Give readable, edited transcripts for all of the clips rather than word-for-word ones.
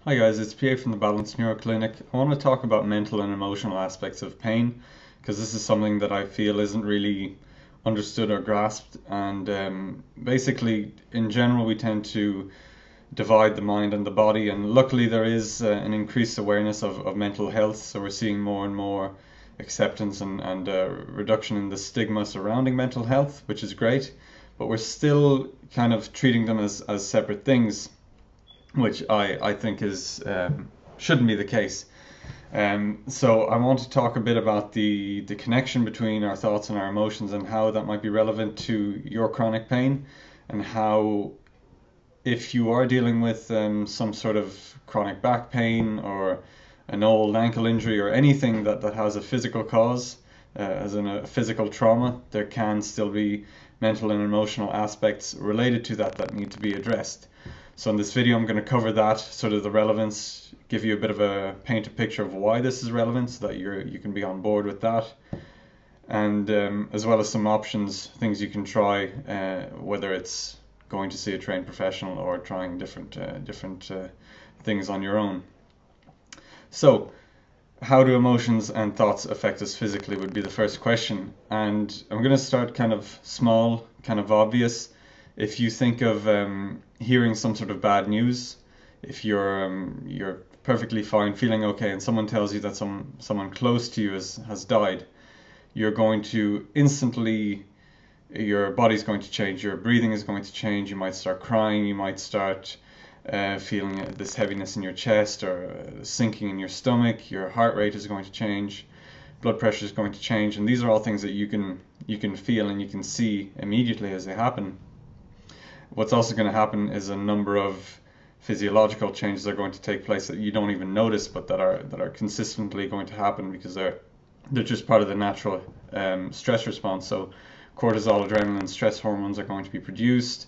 Hi guys, it's PA from the Balanced Neuro Clinic. I want to talk about mental and emotional aspects of pain because this is something that I feel isn't really understood or grasped, and basically in general we tend to divide the mind and the body, and luckily there is an increased awareness of mental health, so we're seeing more and more acceptance and reduction in the stigma surrounding mental health, which is great, but we're still kind of treating them as separate things, which I think is shouldn't be the case. So I want to talk a bit about the connection between our thoughts and our emotions and how that might be relevant to your chronic pain, and how if you are dealing with some sort of chronic back pain or an old ankle injury or anything that has a physical cause, as in a physical trauma, there can still be mental and emotional aspects related to that need to be addressed. So in this video I'm going to cover that, sort of the relevance, give you a bit of paint a picture of why this is relevant so that you can be on board with that, and as well as some options, things you can try, whether it's going to see a trained professional or trying different things on your own. So how do emotions and thoughts affect us physically would be the first question, and I'm going to start kind of small, kind of obvious. If you think of hearing some sort of bad news, if you're perfectly fine, feeling okay, and someone tells you that someone close to you has died, you're going to instantly, your body's going to change, your breathing is going to change, you might start crying, you might start feeling this heaviness in your chest or sinking in your stomach, your heart rate is going to change, blood pressure is going to change, and these are all things that you can feel and you can see immediately as they happen. What's also going to happen is a number of physiological changes are going to take place that you don't even notice, but that are consistently going to happen because they're just part of the natural stress response. So cortisol, adrenaline, stress hormones are going to be produced.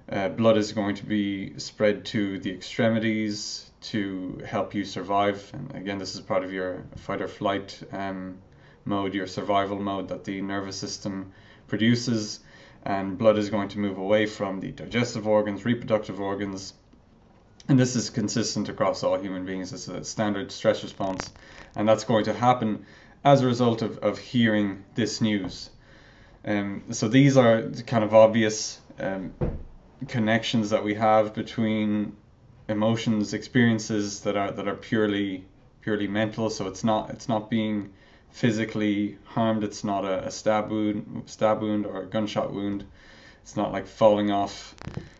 Blood is going to be spread to the extremities to help you survive. And again, this is part of your fight or flight mode, your survival mode that the nervous system produces. And blood is going to move away from the digestive organs, reproductive organs, and this is consistent across all human beings. It's a standard stress response, and that's going to happen as a result of hearing this news. So these are kind of obvious connections that we have between emotions, experiences that are purely mental. So it's not being physically harmed. It's not a stab wound or a gunshot wound. It's not like falling off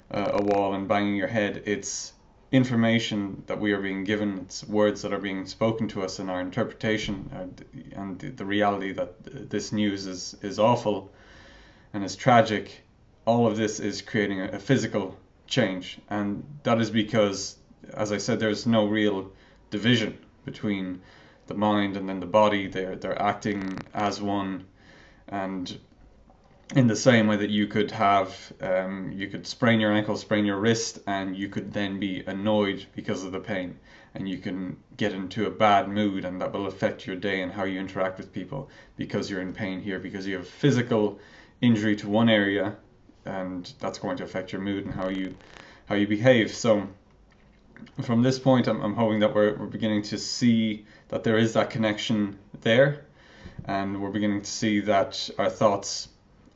a wall and banging your head. It's information that we are being given. It's words that are being spoken to us in our interpretation, and the reality that this news is awful and is tragic. All of this is creating a physical change, and that is because, as I said, there's no real division between the mind and then the body. They're acting as one, and in the same way that you could have you could sprain your ankle, sprain your wrist, and you could then be annoyed because of the pain, and you can get into a bad mood, and that will affect your day and how you interact with people because you're in pain here, because you have physical injury to one area, and that's going to affect your mood and how you behave. So from this point, I'm hoping that we're beginning to see that there is that connection there, and we're beginning to see that our thoughts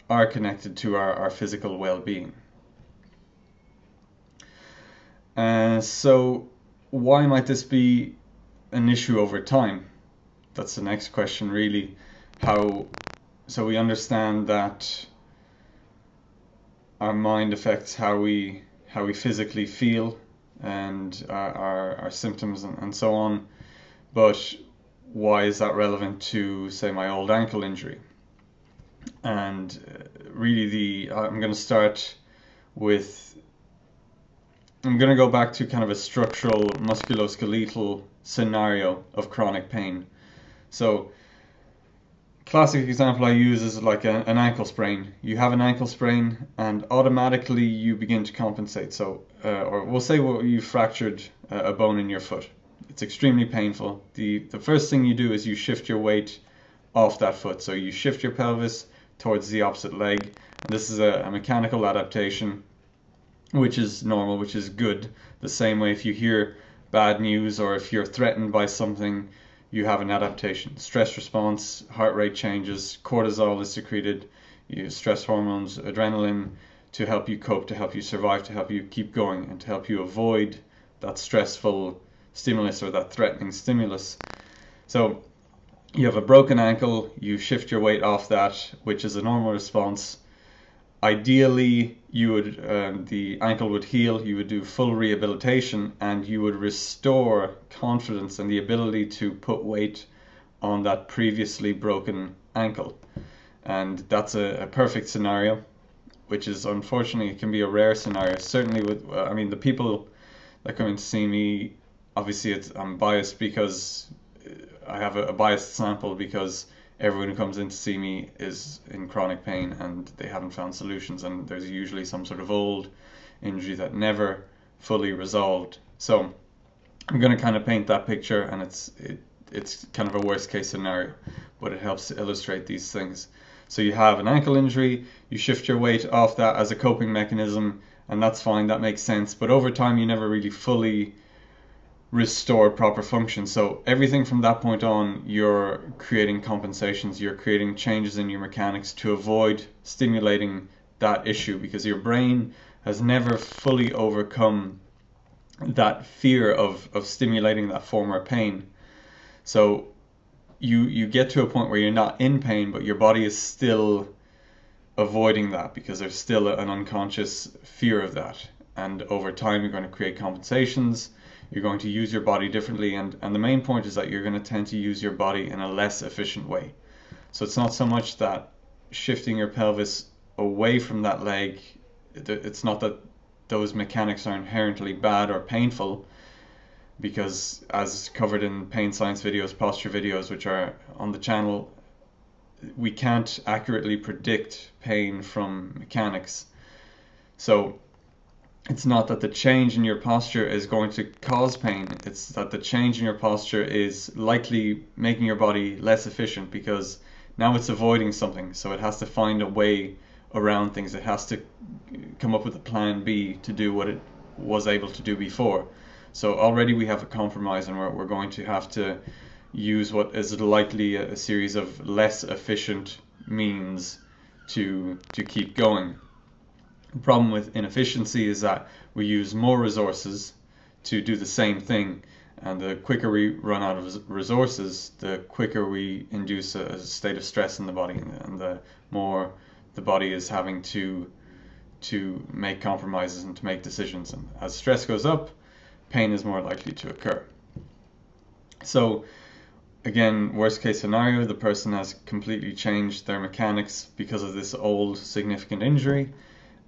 are connected to our physical well-being. So why might this be an issue over time? That's the next question, really. So we understand that our mind affects how we physically feel and our symptoms and so on, but why is that relevant to, say, my old ankle injury? And really I'm going to go back to kind of a structural musculoskeletal scenario of chronic pain. So classic example I use is like an ankle sprain. You have an ankle sprain and automatically you begin to compensate. So or we'll say you fractured a bone in your foot. It's extremely painful. The first thing you do is you shift your weight off that foot. So you shift your pelvis towards the opposite leg. And this is a mechanical adaptation, which is normal, which is good. The same way if you hear bad news or if you're threatened by something, you have an adaptation. Stress response, heart rate changes, cortisol is secreted, stress hormones, adrenaline, to help you cope, to help you survive, to help you keep going, and to help you avoid that stressful stimulus or that threatening stimulus. So you have a broken ankle, you shift your weight off that, which is a normal response. Ideally, you would the ankle would heal, you would do full rehabilitation, and you would restore confidence and the ability to put weight on that previously broken ankle. And that's a perfect scenario, which is unfortunately, it can be a rare scenario. Certainly with, I mean, the people that come in to see me, obviously I'm biased because I have a biased sample, because everyone who comes in to see me is in chronic pain and they haven't found solutions, and there's usually some sort of old injury that never fully resolved. So I'm going to kind of paint that picture, and it's kind of a worst case scenario, but it helps to illustrate these things. So you have an ankle injury, you shift your weight off that as a coping mechanism, and that's fine, that makes sense, but over time you never really fully restore proper function. So everything from that point on, you're creating compensations, you're creating changes in your mechanics to avoid stimulating that issue, because your brain has never fully overcome that fear of stimulating that former pain. So you get to a point where you're not in pain, but your body is still avoiding that because there's still an unconscious fear of that. And over time you're going to create compensations, you're going to use your body differently, and the main point is that you're going to tend to use your body in a less efficient way. So it's not so much that shifting your pelvis away from that leg, it's not that those mechanics are inherently bad or painful, because as covered in pain science videos, posture videos, which are on the channel, we can't accurately predict pain from mechanics. So it's not that the change in your posture is going to cause pain, it's that the change in your posture is likely making your body less efficient, because now it's avoiding something, so it has to find a way around things. It has to come up with a plan B to do what it was able to do before. So already we have a compromise, and we're going to have to use what is likely a series of less efficient means to keep going. The problem with inefficiency is that we use more resources to do the same thing, and the quicker we run out of resources, the quicker we induce a state of stress in the body, and the more the body is having to make compromises and to make decisions. And as stress goes up, pain is more likely to occur. So again, worst case scenario, the person has completely changed their mechanics because of this old significant injury,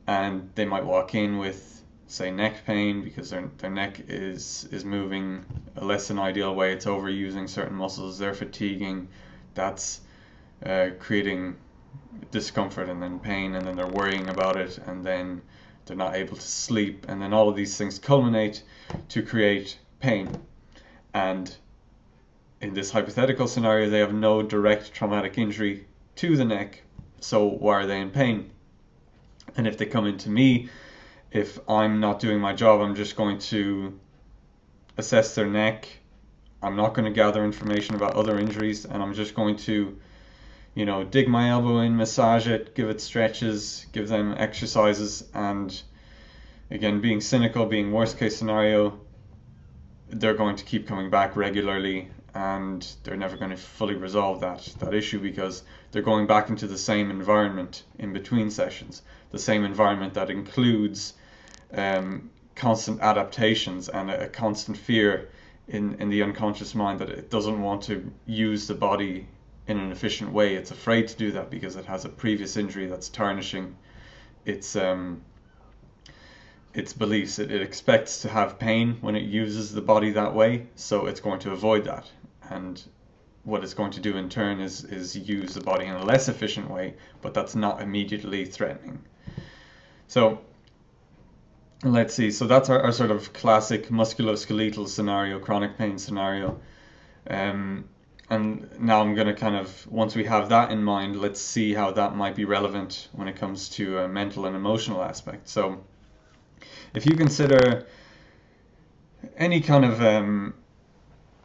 and they might walk in with, say, neck pain because their neck is moving a less than ideal way, it's overusing certain muscles, they're fatiguing, that's creating discomfort and then pain, and then they're worrying about it, and then they're not able to sleep, and then all of these things culminate to create pain. And in this hypothetical scenario, they have no direct traumatic injury to the neck, so why are they in pain? And if they come into me, if I'm not doing my job, I'm just going to assess their neck, I'm not going to gather information about other injuries, and I'm just going to, you know, dig my elbow in, massage it, give it stretches, give them exercises, and again, being cynical, being worst case scenario, they're going to keep coming back regularly, and they're never going to fully resolve that issue, because they're going back into the same environment in between sessions, the same environment that includes constant adaptations and a constant fear in the unconscious mind that it doesn't want to use the body in an efficient way. It's afraid to do that because it has a previous injury that's tarnishing its beliefs. It expects to have pain when it uses the body that way, so it's going to avoid that. And what it's going to do in turn is use the body in a less efficient way, but that's not immediately threatening. So let's see, so that's our sort of classic musculoskeletal scenario, chronic pain scenario. And now I'm going to kind of, once we have that in mind, let's see how that might be relevant when it comes to a mental and emotional aspect. So if you consider any kind of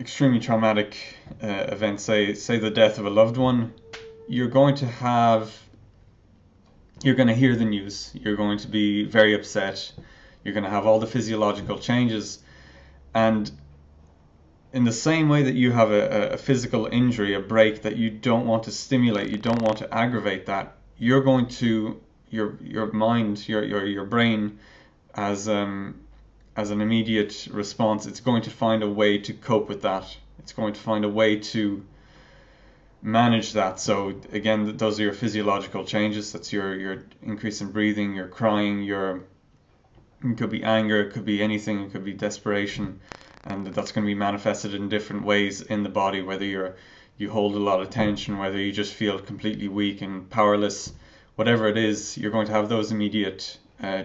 extremely traumatic event, say the death of a loved one, you're going to hear the news. You're going to be very upset. You're going to have all the physiological changes. And in the same way that you have a physical injury, a break that you don't want to stimulate, you don't want to aggravate that, you're going to, your mind, your brain, as an immediate response, it's going to find a way to cope with that. It's going to find a way to manage that. So again, those are your physiological changes. That's your increase in breathing, your crying, it could be anger, it could be anything, it could be desperation, and that's going to be manifested in different ways in the body, whether you hold a lot of tension, whether you just feel completely weak and powerless, whatever it is, you're going to have those immediate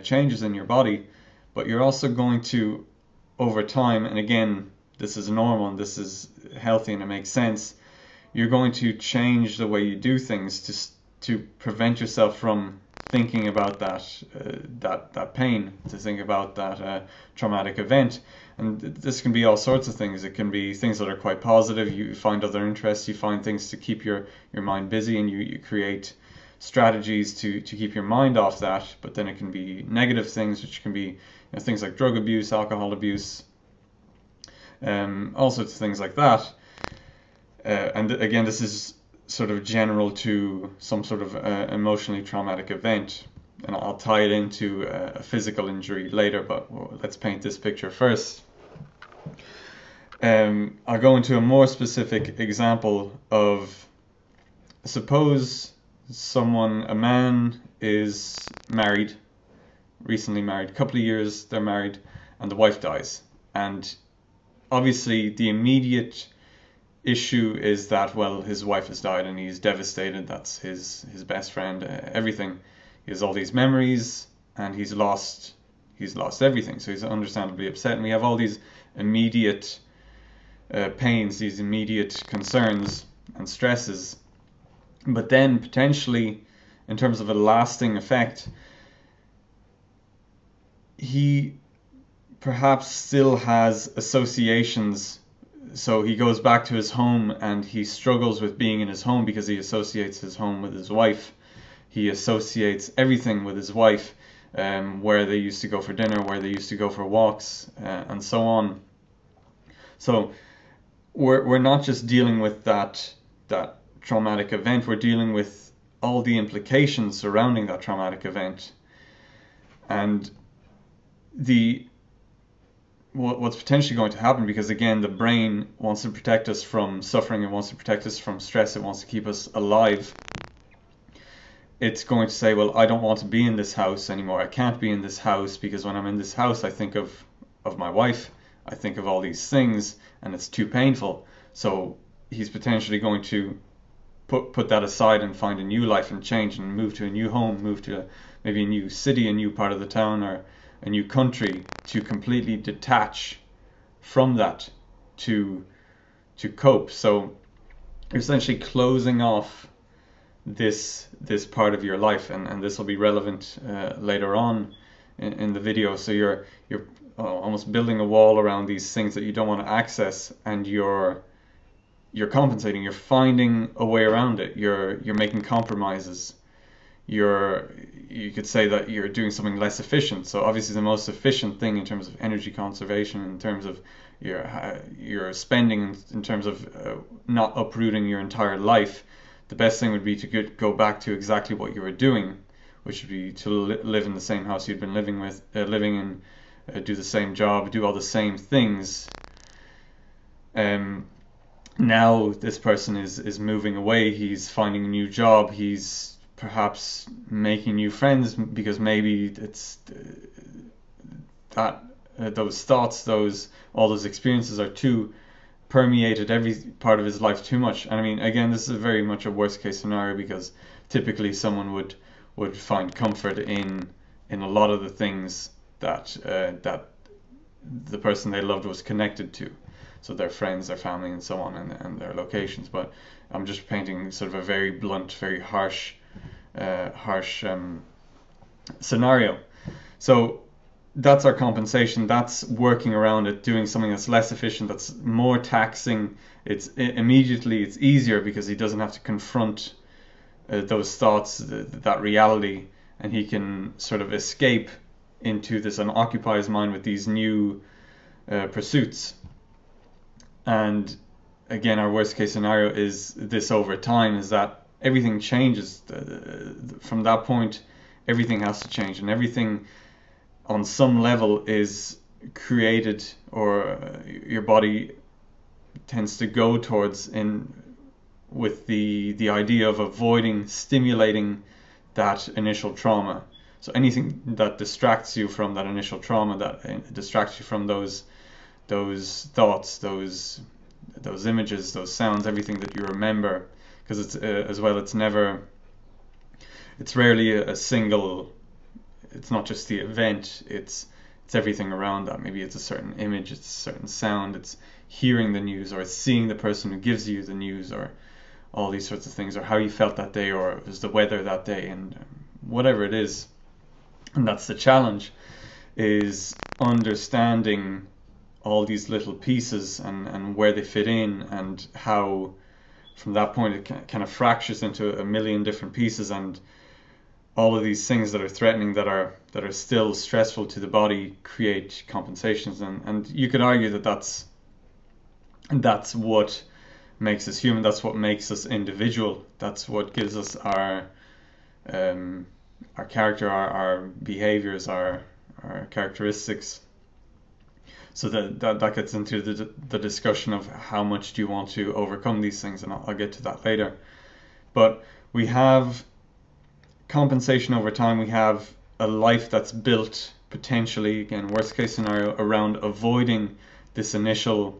changes in your body. But you're also going to, over time, and again, this is normal and this is healthy and it makes sense, you're going to change the way you do things to prevent yourself from thinking about that pain, to think about that traumatic event. And this can be all sorts of things. It can be things that are quite positive. You find other interests, you find things to keep your mind busy, and you create strategies to keep your mind off that. But then it can be negative things, which can be things like drug abuse, alcohol abuse, all sorts of things like that. And again, this is sort of general to some sort of emotionally traumatic event, and I'll tie it into a physical injury later, but let's paint this picture first. I'll go into a more specific example of, suppose a man is married, recently married, a couple of years they're married, and the wife dies. And obviously the immediate issue is that, well, his wife has died and he's devastated. That's his best friend, everything. He has all these memories and he's lost everything, so he's understandably upset. And we have all these immediate pains, these immediate concerns and stresses. But then potentially, in terms of a lasting effect, he perhaps still has associations. So he goes back to his home and he struggles with being in his home because he associates his home with his wife. He associates everything with his wife, where they used to go for dinner, where they used to go for walks, and so on. So we're not just dealing with that traumatic event, we're dealing with all the implications surrounding that traumatic event. And what's potentially going to happen, because again, the brain wants to protect us from suffering, it wants to protect us from stress, it wants to keep us alive. It's going to say, well, I don't want to be in this house anymore. I can't be in this house because when I'm in this house, I think of my wife, I think of all these things, and it's too painful. So he's potentially going to put that aside and find a new life and change and move to a new home, move to maybe a new city, a new part of the town, or a new country, to completely detach from that, to cope. So you're essentially closing off this part of your life, and this will be relevant later on in the video. So you're almost building a wall around these things that you don't want to access, and you're compensating, you're finding a way around it, you're making compromises. You could say that you're doing something less efficient. So obviously the most efficient thing in terms of energy conservation, in terms of your spending, in terms of not uprooting your entire life, the best thing would be to go back to exactly what you were doing, which would be to live in the same house you'd been living in, do the same job, do all the same things. Now this person is moving away, he's finding a new job, he's perhaps making new friends, because maybe it's that those thoughts, all those experiences are too permeated every part of his life too much. And I mean, again, this is very much a worst case scenario, because typically someone would find comfort in a lot of the things that the person they loved was connected to, so their friends, their family, and so on, and their locations. But I'm just painting sort of a very blunt, very harsh scenario. So that's our compensation. That's working around it, doing something that's less efficient, that's more taxing. Immediately it's easier because he doesn't have to confront those thoughts, that reality, and he can sort of escape into this and occupy his mind with these new pursuits. And again, our worst case scenario is this over time, is that everything changes. From that point, everything has to change, and everything on some level is created, or your body tends to go towards with the idea of avoiding stimulating that initial trauma. So anything that distracts you from that initial trauma, that distracts you from those thoughts, those images, those sounds, everything that you remember, because it's as well, it's rarely a single. It's not just the event, it's everything around that. Maybe it's a certain image, it's a certain sound, it's hearing the news, or it's seeing the person who gives you the news, or all these sorts of things, or how you felt that day, or it was the weather that day, and whatever it is. And that's the challenge, is understanding all these little pieces and where they fit in, and how from that point it kind of fractures into a million different pieces, and all of these things that are threatening, that are still stressful to the body, create compensations. And you could argue that that's what makes us human, that's what makes us individual, that's what gives us our character, our behaviors, our characteristics. So that gets into the discussion of how much do you want to overcome these things, and I'll get to that later. But we have compensation over time. We have a life that's built, potentially, again, worst case scenario, around avoiding this initial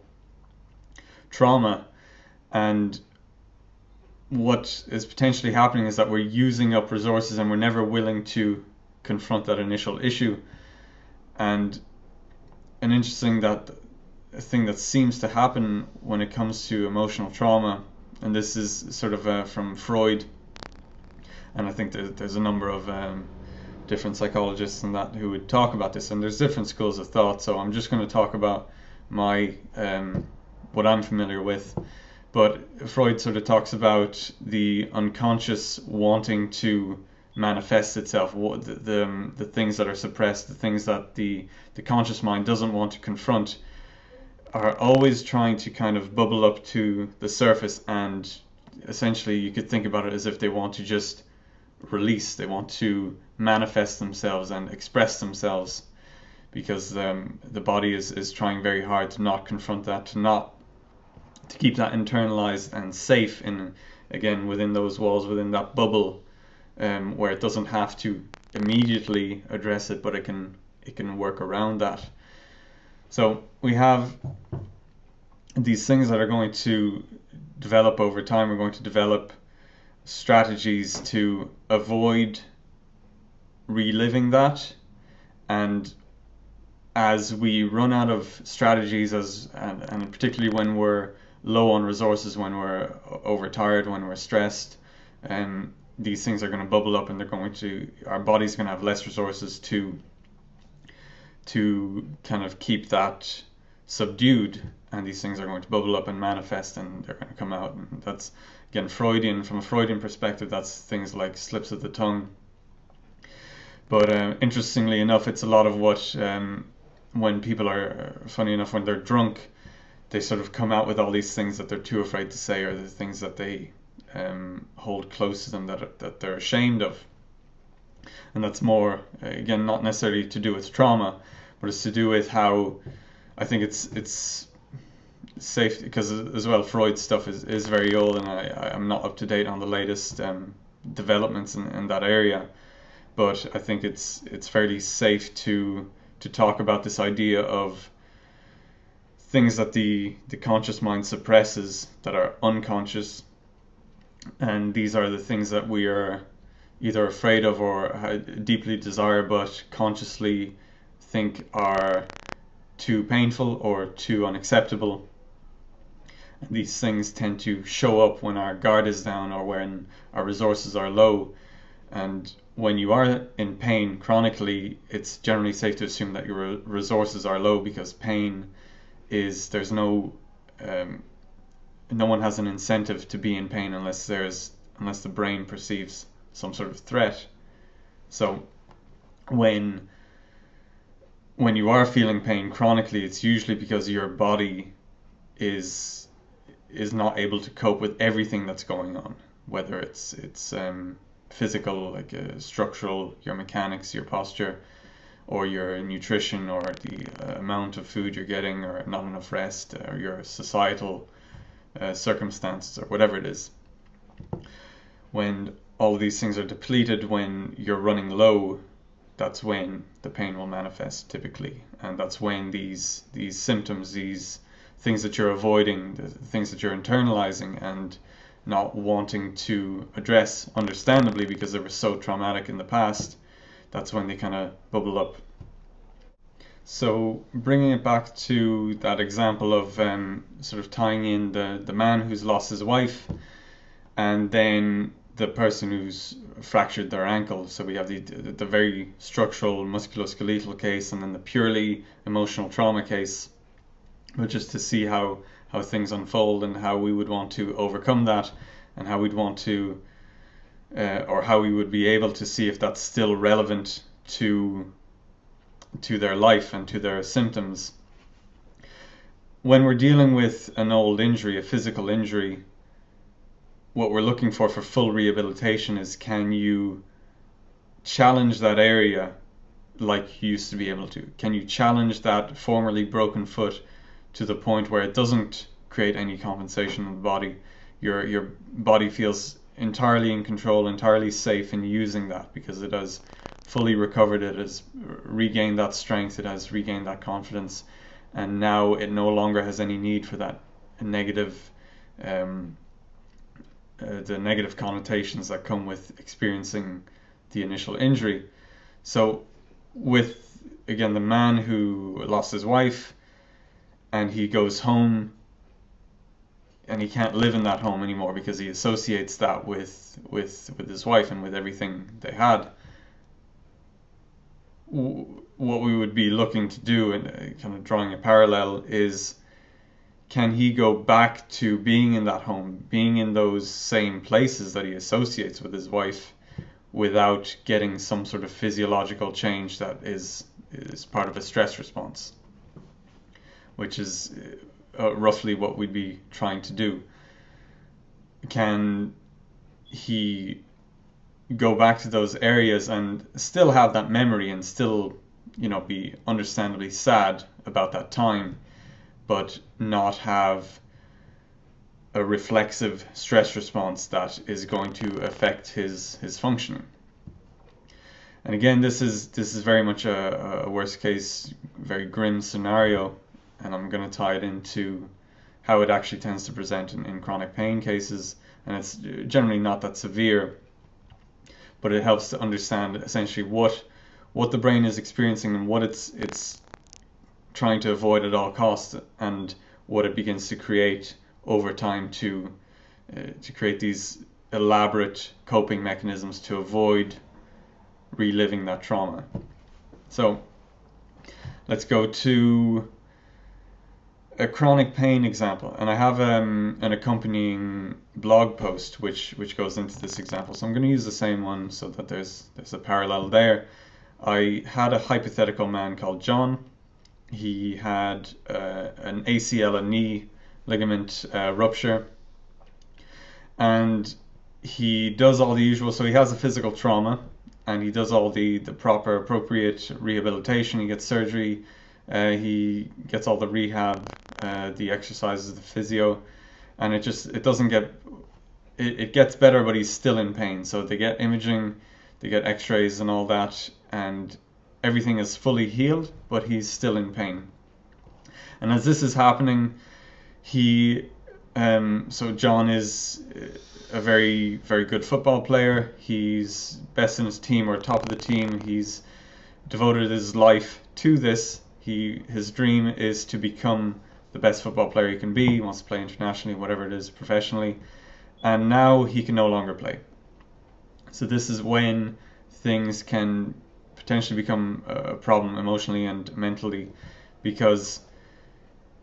trauma. And what is potentially happening is that we're using up resources, and we're never willing to confront that initial issue. And an interesting thing that seems to happen when it comes to emotional trauma, and this is sort of from Freud, and I think there's a number of different psychologists and that who would talk about this, and there's different schools of thought, so I'm just going to talk about my what I'm familiar with. But Freud sort of talks about the unconscious wanting to manifest itself, the things that are suppressed, the things that the conscious mind doesn't want to confront, are always trying to kind of bubble up to the surface, and essentially you could think about it as if they want to just release, they want to manifest themselves and express themselves, because the body is trying very hard to not confront that, to keep that internalized and safe again within those walls, within that bubble, where it doesn't have to immediately address it, but it can work around that. So we have these things that are going to develop over time. We're going to develop strategies to avoid reliving that, and as we run out of strategies, and particularly when we're low on resources, when we're overtired, when we're stressed, these things are going to bubble up, and our body's going to have less resources to kind of keep that subdued, and these things are going to bubble up and manifest, and they're going to come out. And that's, again, Freudian. From a Freudian perspective, that's things like slips of the tongue. But interestingly enough, it's a lot of what, when people are, funny enough, when they're drunk, they sort of come out with all these things that they're too afraid to say, or the things that they hold close to them that they're ashamed of. And that's more, again, not necessarily to do with trauma, but it's to do with how, I think it's safe, because as well, Freud's stuff is very old, and I'm not up to date on the latest developments in that area, but I think it's fairly safe to talk about this idea of things that the conscious mind suppresses, that are unconscious, and these are the things that we are either afraid of or deeply desire, but consciously think are too painful or too unacceptable. And these things tend to show up when our guard is down, or when our resources are low. And when you are in pain chronically, it's generally safe to assume that your resources are low, because pain is, there's no no one has an incentive to be in pain unless the brain perceives some sort of threat. So when you are feeling pain chronically, it's usually because your body is not able to cope with everything that's going on, whether it's physical, like structural, your mechanics, your posture, or your nutrition, or the amount of food you're getting, or not enough rest, or your societal circumstances, or whatever it is. When all of these things are depleted, when you're running low, that's when the pain will manifest typically, and that's when these symptoms, these things that you're avoiding, the things that you're internalizing and not wanting to address, understandably because they were so traumatic in the past, that's when they kind of bubble up. So bringing it back to that example of sort of tying in the man who's lost his wife and then the person who's fractured their ankle. So we have the very structural musculoskeletal case, and then the purely emotional trauma case, but just to see how things unfold and how we would want to overcome that, and how we'd want to or how we would be able to see if that's still relevant to their life and to their symptoms. When we're dealing with an old injury, a physical injury, what we're looking for full rehabilitation is, can you challenge that area like you used to be able to? Can you challenge that formerly broken foot to the point where it doesn't create any compensation in the body? Your body feels entirely in control, entirely safe in using that, because it has fully recovered, it has regained that strength, it has regained that confidence, and now it no longer has any need for that negative the negative connotations that come with experiencing the initial injury. So with, again, the man who lost his wife and he goes home and he can't live in that home anymore because he associates that with his wife and with everything they had, what we would be looking to do, and kind of drawing a parallel, is, can he go back to being in that home, being in those same places that he associates with his wife, without getting some sort of physiological change that is part of a stress response, which is roughly what we'd be trying to do. Can he go back to those areas and still have that memory and still, be understandably sad about that time, but not have a reflexive stress response that is going to affect his functioning? And again, this is very much a worst case, very grim scenario, and I'm going to tie it into how it actually tends to present in chronic pain cases, and it's generally not that severe, but it helps to understand essentially what the brain is experiencing and what it's trying to avoid at all costs, and what it begins to create over time to create these elaborate coping mechanisms to avoid reliving that trauma. So let's go to a chronic pain example, and I have an accompanying blog post which goes into this example, so I'm going to use the same one so that there's a parallel there. I had a hypothetical man called John. He had an ACL, a knee ligament rupture, and he does all the usual. So he has a physical trauma, and he does all the proper, appropriate rehabilitation. He gets surgery, he gets all the rehab, the exercises, the physio, and it doesn't get, it gets better, but he's still in pain. So they get imaging, they get x-rays and all that, and everything is fully healed, but he's still in pain. And as this is happening, so John is a very, very good football player. He's best in his team, or top of the team. He's devoted his life to this. His dream is to become the best football player he can be. He wants to play internationally, whatever it is, professionally. And now he can no longer play. So this is when things can potentially become a problem emotionally and mentally, because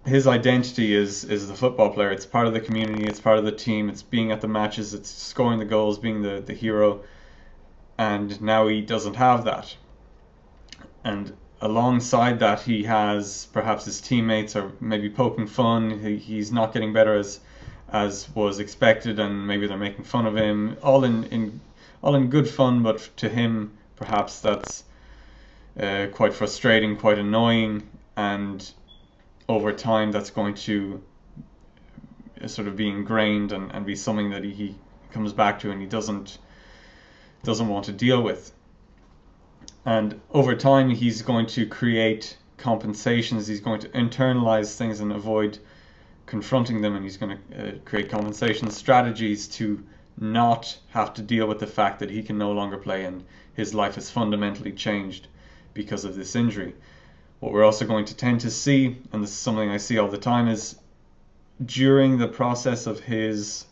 his identity is the football player. It's part of the community, it's part of the team, it's being at the matches, it's scoring the goals, being the hero, and now he doesn't have that. And alongside that, he has perhaps his teammates are maybe poking fun. He's not getting better as was expected, and maybe they're making fun of him, all in good fun, but to him perhaps that's quite frustrating, quite annoying, and over time that's going to sort of be ingrained and be something that he comes back to and he doesn't want to deal with. And over time he's going to create compensations, he's going to internalize things and avoid confronting them, and he's going to create compensation strategies to not have to deal with the fact that he can no longer play and his life has fundamentally changed because of this injury. What we're also going to tend to see, and this is something I see all the time, is during the process of his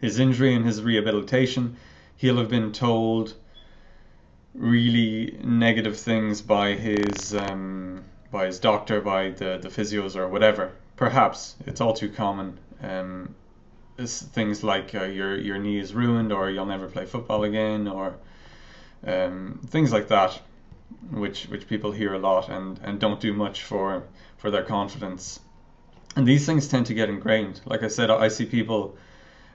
injury and his rehabilitation, he'll have been told really negative things by his doctor, by the physios or whatever. Perhaps it's all too common. It's things like your knee is ruined, or you'll never play football again, or things like that, which people hear a lot and don't do much for their confidence. And these things tend to get ingrained. Like I said, I see people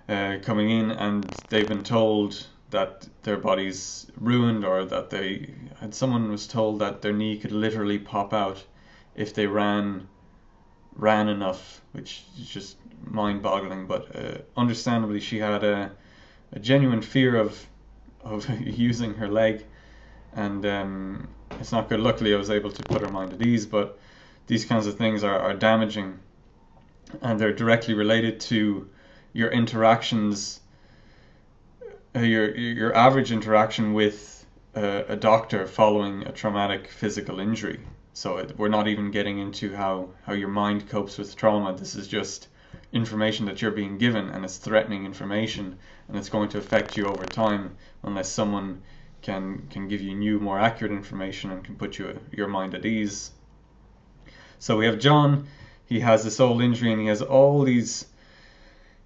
coming in and they've been told that their body's ruined, or that someone was told that their knee could literally pop out if they ran enough, which is just mind-boggling. But understandably, she had a genuine fear of using her leg, and it's not good. Luckily, I was able to put her mind at ease, but these kinds of things are damaging, and they're directly related to your interactions, your average interaction with a doctor following a traumatic physical injury. So we're not even getting into how your mind copes with trauma. This is just information that you're being given, and it's threatening information, and it's going to affect you over time unless someone can give you new, more accurate information and can put your mind at ease. So we have John. He has this old injury, and he has all these.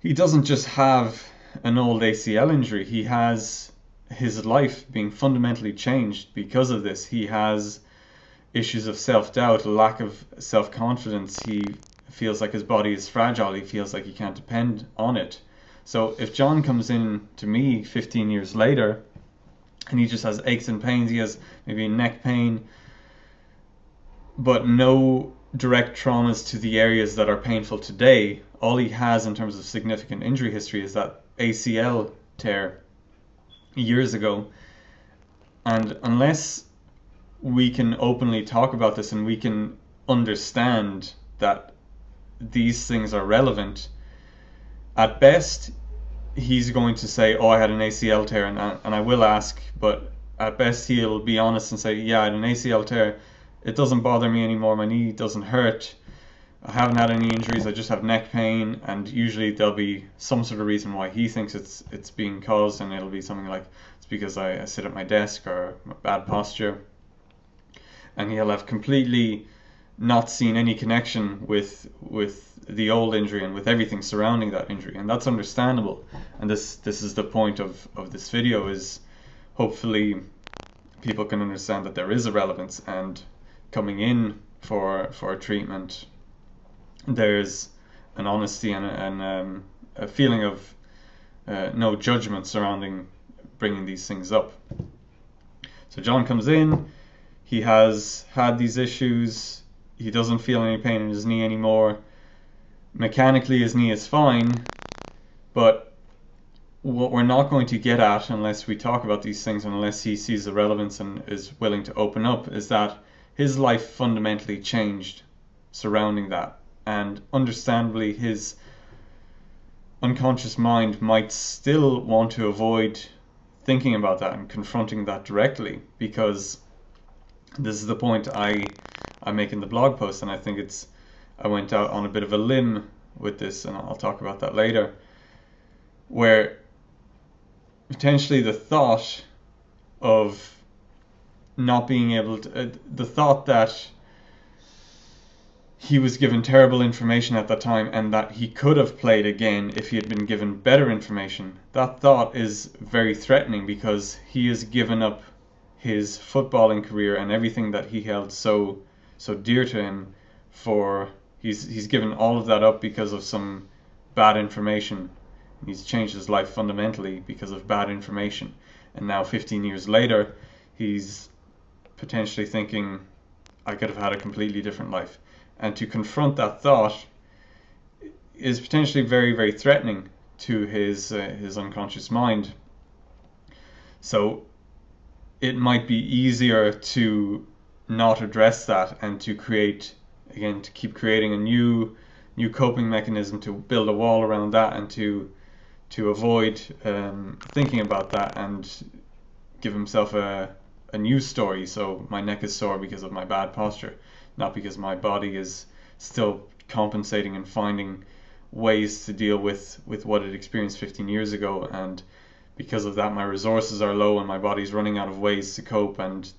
He doesn't just have an old ACL injury. He has his life being fundamentally changed because of this. He has issues of self-doubt, a lack of self-confidence. He feels like his body is fragile. He feels like he can't depend on it. So if John comes in to me 15 years later and he just has aches and pains, he has maybe neck pain, but no direct traumas to the areas that are painful today, all he has in terms of significant injury history is that ACL tear years ago. And unless we can openly talk about this and we can understand that these things are relevant, at best he's going to say, oh, I had an ACL tear, and I will ask, but at best he'll be honest and say, yeah, I had an ACL tear, it doesn't bother me anymore, my knee doesn't hurt, I haven't had any injuries, I just have neck pain. And usually there'll be some sort of reason why he thinks it's being caused, and it'll be something like, it's because I sit at my desk, or bad posture. And he'll have completely not seen any connection with the old injury and with everything surrounding that injury, and that's understandable. And this is the point of this video, is hopefully people can understand that there is a relevance, and coming in for a treatment, there's an honesty and a feeling of no judgment surrounding bringing these things up. So John comes in, he has had these issues, he doesn't feel any pain in his knee anymore. Mechanically his knee is fine, but what we're not going to get at unless we talk about these things, unless he sees the relevance and is willing to open up, is that his life fundamentally changed surrounding that. And understandably his unconscious mind might still want to avoid thinking about that and confronting that directly, because this is the point I make in the blog post, and I think I went out on a bit of a limb with this, and I'll talk about that later, where potentially the thought of not being able to, the thought that he was given terrible information at that time and that he could have played again if he had been given better information. That thought is very threatening because he has given up his footballing career and everything that he held so dear to him for he's given all of that up because of some bad information. He's changed his life fundamentally because of bad information. And now 15 years later, he's potentially thinking, I could have had a completely different life. And to confront that thought is potentially very, very threatening to his unconscious mind. So it might be easier to not address that and to keep creating a new coping mechanism, to build a wall around that and to avoid thinking about that, and give himself a new story. So my neck is sore because of my bad posture, not because my body is still compensating and finding ways to deal with what it experienced 15 years ago, and because of that my resources are low and my body's running out of ways to cope, and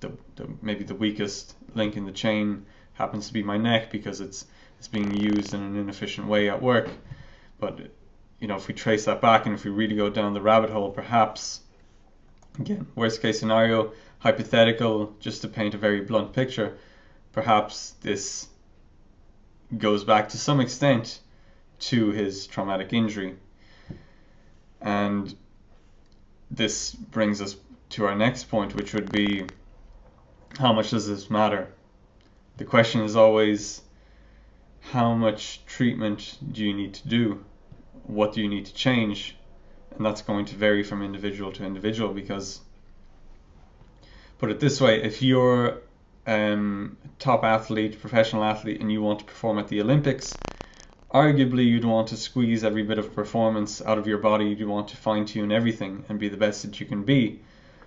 maybe the weakest link in the chain happens to be my neck because it's being used in an inefficient way at work. But if we trace that back and if we really go down the rabbit hole, perhaps, again, worst case scenario, hypothetical, just to paint a very blunt picture, perhaps this goes back to some extent to his traumatic injury. And this brings us to our next point, which would be, how much does this matter? The question is always, how much treatment do you need to do? What do you need to change? And that's going to vary from individual to individual, because, put it this way, if you're top athlete, professional athlete, and you want to perform at the Olympics, arguably you'd want to squeeze every bit of performance out of your body. You want to fine-tune everything and be the best that you can be.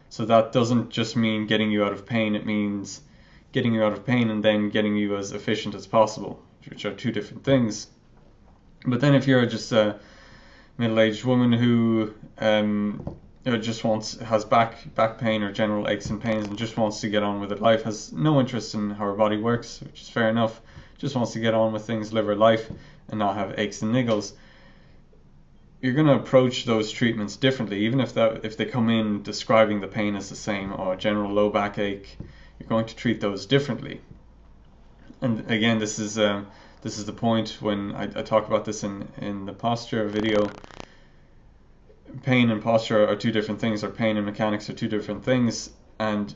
So that doesn't just mean getting you out of pain, it means getting you out of pain and then getting you as efficient as possible, which are two different things. But then if you're just a middle-aged woman who just has back pain or general aches and pains and just wants to get on with her life, has no interest in how her body works, which is fair enough, just wants to get on with things, live her life and not have aches and niggles, you're going to approach those treatments differently. Even if they come in describing the pain as the same, or general low backache, you're going to treat those differently. And again, this is the point when I talk about this in the posture video. Pain and posture are two different things, or pain and mechanics are two different things, and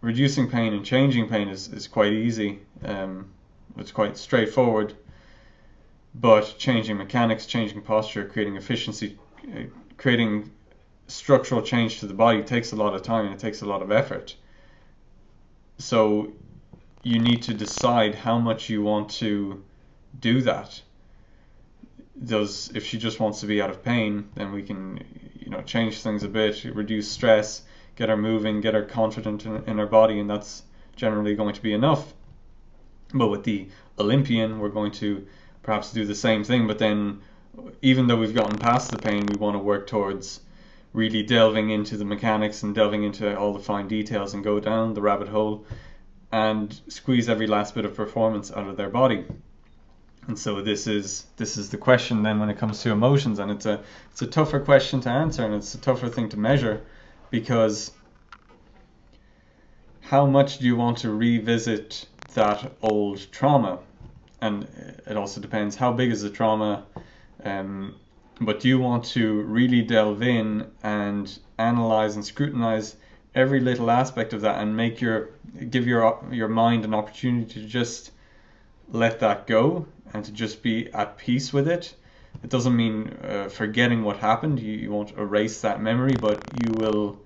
reducing pain and changing pain is quite easy. It's quite straightforward. But changing mechanics, changing posture, creating efficiency, creating structural change to the body takes a lot of time and it takes a lot of effort. So you need to decide how much you want to do that. If she just wants to be out of pain, then we can change things a bit, reduce stress, get her moving, get her confident in her body, and that's generally going to be enough. But with the Olympian, we're going to perhaps do the same thing, but then even though we've gotten past the pain, we want to work towards really delving into the mechanics and delving into all the fine details and go down the rabbit hole and squeeze every last bit of performance out of their body. And so this is the question then when it comes to emotions, and it's a tougher question to answer, and it's a tougher thing to measure, because how much do you want to revisit that old trauma? And it also depends, how big is the trauma, but do you want to really delve in and analyze and scrutinize every little aspect of that and give your mind an opportunity to just let that go and to just be at peace with it? It doesn't mean forgetting what happened. You won't erase that memory, but you will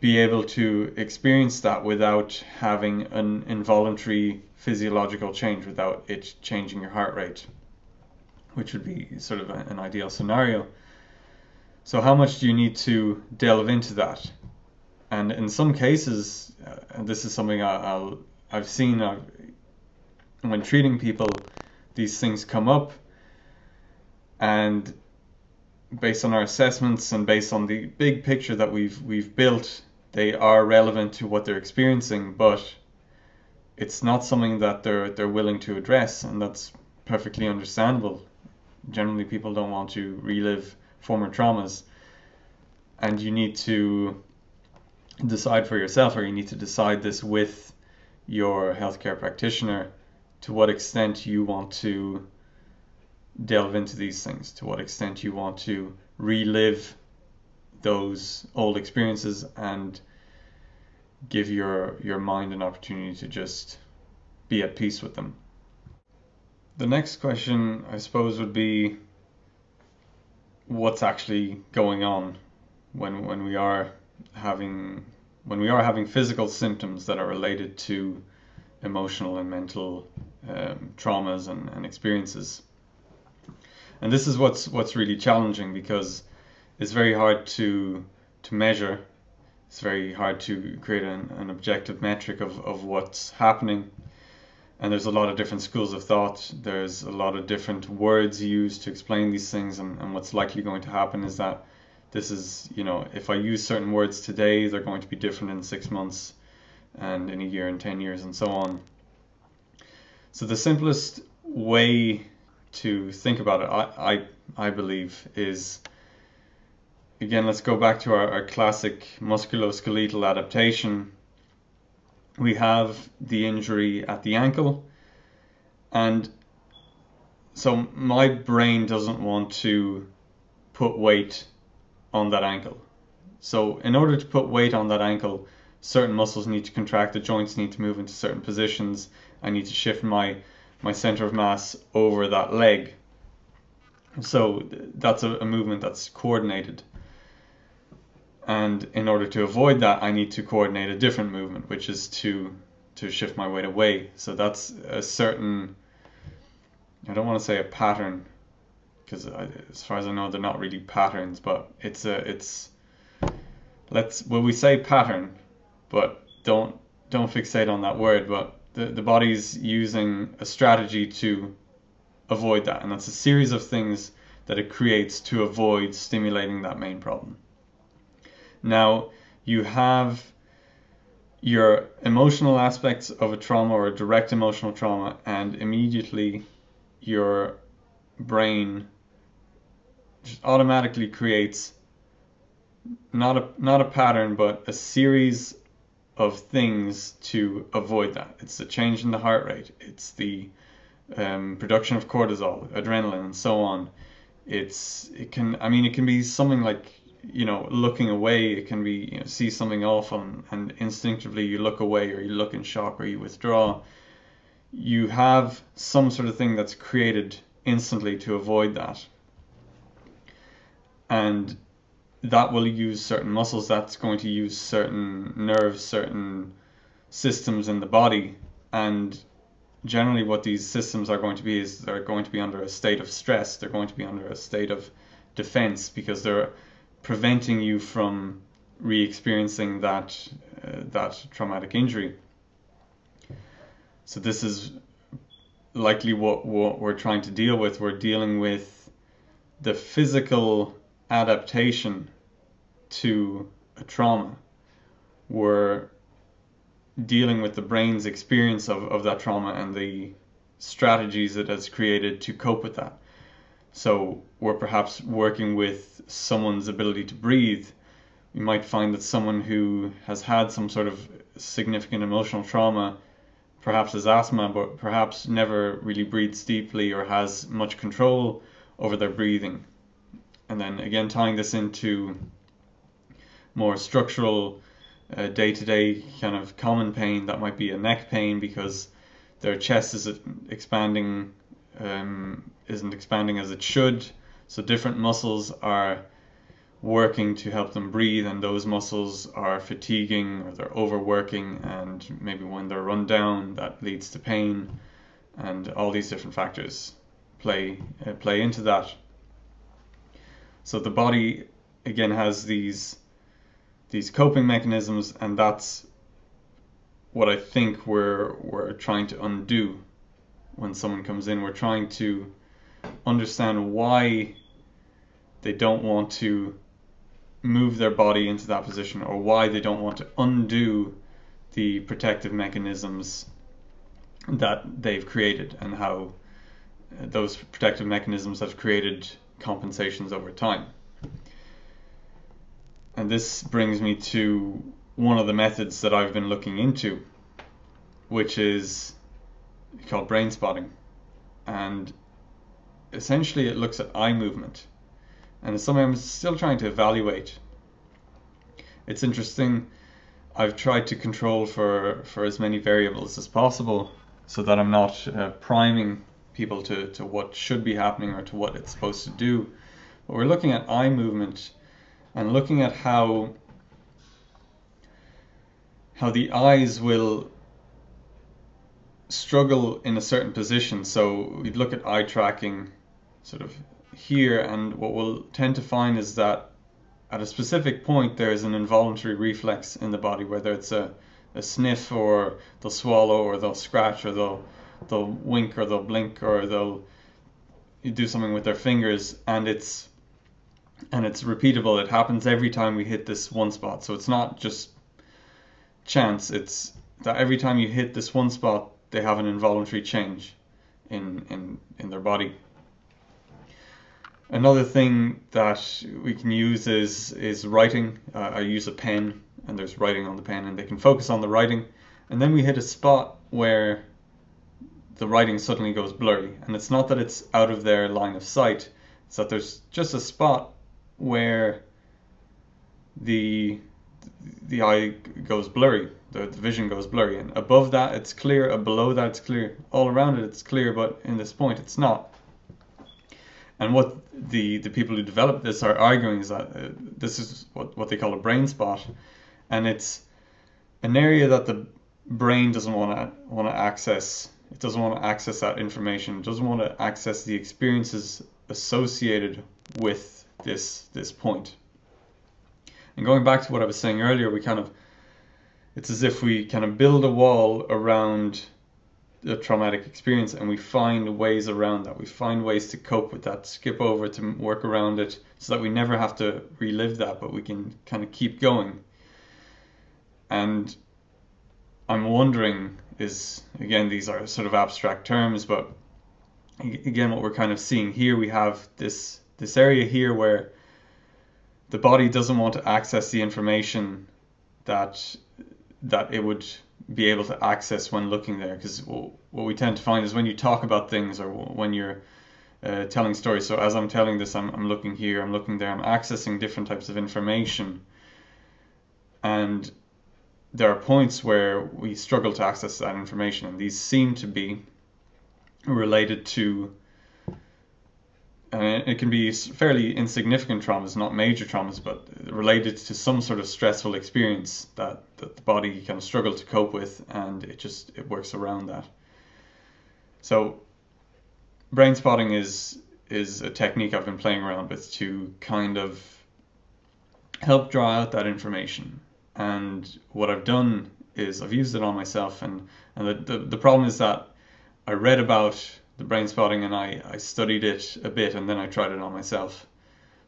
be able to experience that without having an involuntary physiological change, without it changing your heart rate, which would be sort of an ideal scenario. So how much do you need to delve into that? And in some cases, and this is something I've seen when treating people, these things come up and based on our assessments and based on the big picture that we've built, they are relevant to what they're experiencing, but it's not something that they're willing to address, and that's perfectly understandable. Generally, people don't want to relive former traumas, and you need to decide for yourself, or you need to decide this with your healthcare practitioner, to what extent you want to delve into these things, to what extent you want to relive those old experiences and give your mind an opportunity to just be at peace with them. The next question, I suppose, would be what's actually going on when we are having physical symptoms that are related to emotional and mental traumas and experiences. And this is what's really challenging, because it's very hard to measure. It's very hard to create an objective metric of what's happening. And there's a lot of different schools of thought. There's a lot of different words used to explain these things, and what's likely going to happen is that this is, if I use certain words today, they're going to be different in 6 months and in a year and 10 years and so on. So the simplest way to think about it, I believe, is, again, let's go back to our classic musculoskeletal adaptation. We have the injury at the ankle, and so my brain doesn't want to put weight on that ankle. So in order to put weight on that ankle, certain muscles need to contract, the joints need to move into certain positions, I need to shift my center of mass over that leg. So that's a movement that's coordinated. And in order to avoid that, I need to coordinate a different movement, which is to shift my weight away. So that's a certain, I don't want to say a pattern, because as far as I know, they're not really patterns, but we say pattern, but don't fixate on that word. But the body's using a strategy to avoid that, and that's a series of things that it creates to avoid stimulating that main problem. Now, you have your emotional aspects of a trauma or a direct emotional trauma, and immediately your brain just automatically creates not a pattern, but a series of things to avoid that. It's the change in the heart rate, it's the production of cortisol, adrenaline, and so on. It can be something like, looking away. It can be, see something awful and instinctively you look away, or you look in shock, or you withdraw. You have some sort of thing that's created instantly to avoid that, and that will use certain muscles, that's going to use certain nerves, certain systems in the body. And generally what these systems are going to be is they're going to be under a state of stress, they're going to be under a state of defense, because they're preventing you from re-experiencing that traumatic injury. So this is likely what we're trying to deal with. We're dealing with the physical adaptation to a trauma. We're dealing with the brain's experience of that trauma and the strategies it has created to cope with that. So we're perhaps working with someone's ability to breathe. You might find that someone who has had some sort of significant emotional trauma perhaps has asthma, but perhaps never really breathes deeply or has much control over their breathing. And then again, tying this into more structural day-to-day kind of common pain, that might be a neck pain because their chest isn't expanding as it should. So different muscles are working to help them breathe, and those muscles are fatiguing or they're overworking, and maybe when they're run down, that leads to pain, and all these different factors play into that. So the body again has these coping mechanisms, and that's what I think we're trying to undo when someone comes in. We're trying to understand why they don't want to move their body into that position, or why they don't want to undo the protective mechanisms that they've created, and how those protective mechanisms have created compensations over time. And this brings me to one of the methods that I've been looking into, which is called Brainspotting. And essentially it looks at eye movement. And it's something I'm still trying to evaluate. It's interesting. I've tried to control for as many variables as possible so that I'm not priming people to what should be happening or to what it's supposed to do. But we're looking at eye movement and looking at how the eyes will struggle in a certain position. So we'd look at eye tracking sort of here, and what we'll tend to find is that at a specific point there is an involuntary reflex in the body, whether it's a sniff, or they'll swallow, or they'll scratch, or they'll wink, or they'll blink, or they'll do something with their fingers, and it's repeatable. It happens every time we hit this one spot. So it's not just chance, it's that every time you hit this one spot they have an involuntary change in their body. Another thing that we can use is writing. I use a pen, and there's writing on the pen, and they can focus on the writing, and then we hit a spot where the writing suddenly goes blurry. And it's not that it's out of their line of sight, it's that there's just a spot where the eye goes blurry, the vision goes blurry, and above that it's clear, and below that it's clear, all around it it's clear, but in this point it's not. And what the people who developed this are arguing is that this is what they call a brain spot, and it's an area that the brain doesn't want to access. It doesn't want to access that information. It doesn't want to access the experiences associated with this point. And going back to what I was saying earlier, it's as if we kind of build a wall around the traumatic experience, and we find ways around that. We find ways to cope with that, skip over to work around it, so that we never have to relive that, but we can kind of keep going. And I'm wondering is, again, these are sort of abstract terms, but again, what we're kind of seeing here, we have this area here where the body doesn't want to access the information that it would be able to access when looking there. Because what we tend to find is when you talk about things, or when you're telling stories, so as I'm telling this, I'm looking here, I'm looking there, I'm accessing different types of information, and there are points where we struggle to access that information, and these seem to be related to, it can be fairly insignificant traumas, not major traumas, but related to some sort of stressful experience that the body kind of struggled to cope with, and it works around that. So brain spotting is a technique I've been playing around with to kind of help draw out that information. And what I've done is I've used it on myself, and the problem is that I read about the brain spotting and I studied it a bit, and then I tried it on myself.